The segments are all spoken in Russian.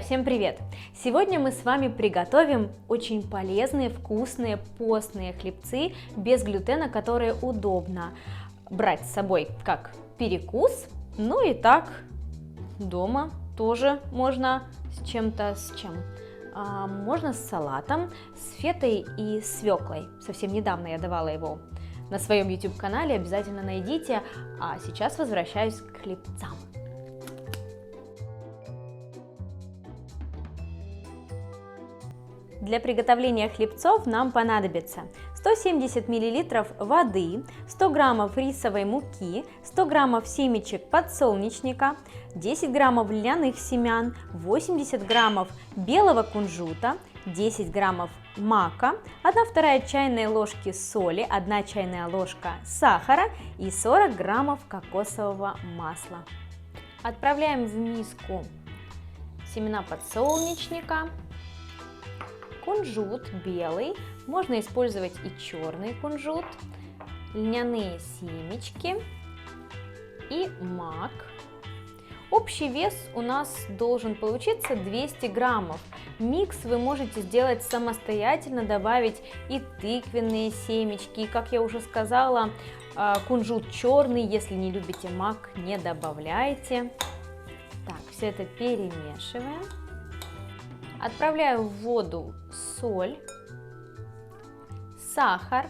всем привет! Сегодня мы с вами приготовим очень полезные, вкусные, постные хлебцы без глютена, которые удобно брать с собой как перекус, ну и так дома тоже можно с чем-то, можно с салатом, с фетой и свеклой. Совсем недавно я давала его на своем YouTube канале, обязательно найдите, а сейчас возвращаюсь к хлебцам. Для приготовления хлебцов нам понадобится 170 мл воды, 100 граммов рисовой муки, 100 граммов семечек подсолнечника, 10 граммов льняных семян, 80 граммов белого кунжута, 10 граммов мака, 1/2 чайной ложки соли, 1 чайная ложка сахара и 40 граммов кокосового масла. Отправляем в миску семена подсолнечника, кунжут белый, можно использовать и черный кунжут, льняные семечки и мак. Общий вес у нас должен получиться 200 граммов. Микс вы можете сделать самостоятельно, добавить и тыквенные семечки, и, как я уже сказала, кунжут черный, если не любите мак, не добавляйте. Так, все это перемешиваем. Отправляю в воду соль, сахар.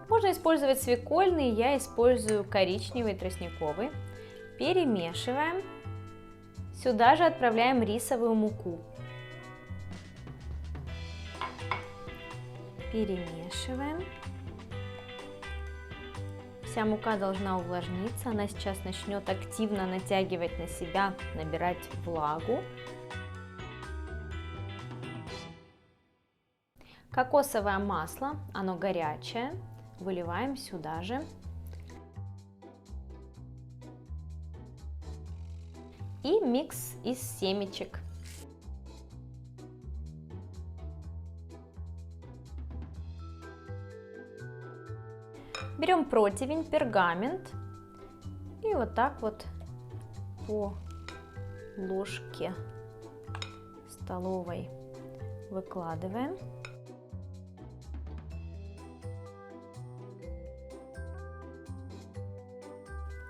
Можно использовать свекольный, я использую коричневый, тростниковый. Перемешиваем. Сюда же отправляем рисовую муку. Перемешиваем. Вся мука должна увлажниться, она сейчас начнет активно натягивать на себя, набирать влагу. Кокосовое масло, оно горячее, выливаем сюда же. И микс из семечек. Берем противень, пергамент и вот так вот по ложке столовой выкладываем.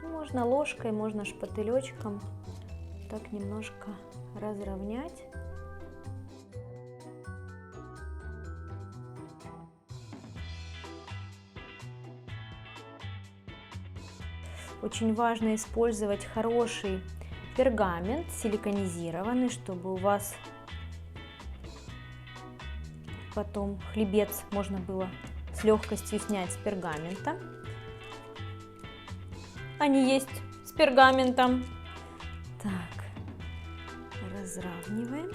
Можно ложкой, можно шпателечком так немножко разровнять. Очень важно использовать хороший пергамент, силиконизированный, чтобы у вас потом хлебец можно было с легкостью снять с пергамента. Они есть с пергаментом. Так, разравниваем.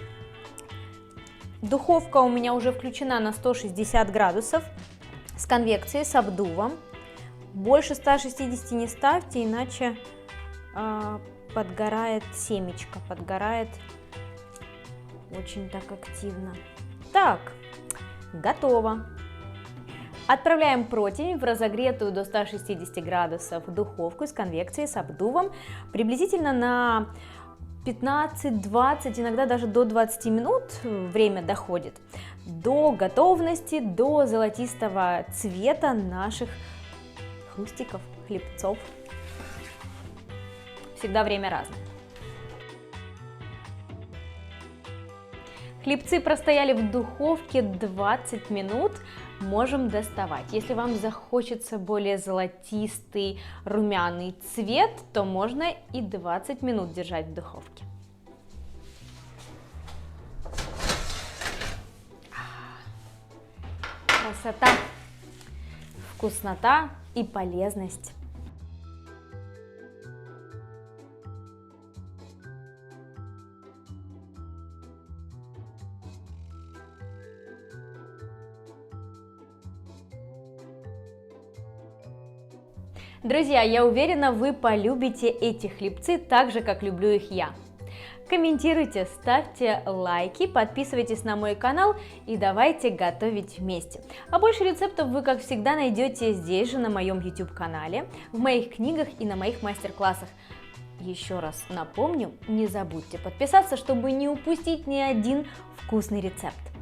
Духовка у меня уже включена на 160 градусов с конвекцией, с обдувом. Больше 160 не ставьте, иначе подгорает семечко, подгорает очень так активно. Так, готово. Отправляем противень в разогретую до 160 градусов духовку с конвекцией, с обдувом, приблизительно на 15-20, иногда даже до 20 минут время доходит до готовности, до золотистого цвета наших хрустиков, хлебцов. Всегда время разное. Хлебцы простояли в духовке 20 минут. Можем доставать. Если вам захочется более золотистый, румяный цвет, то можно и 20 минут держать в духовке. Красота, вкуснота и полезность. Друзья, я уверена, вы полюбите эти хлебцы так же, как люблю их я. Комментируйте, ставьте лайки, подписывайтесь на мой канал и давайте готовить вместе. А больше рецептов вы, как всегда, найдете здесь же на моем YouTube канале, в моих книгах и на моих мастер-классах. Еще раз напомню, не забудьте подписаться, чтобы не упустить ни один вкусный рецепт.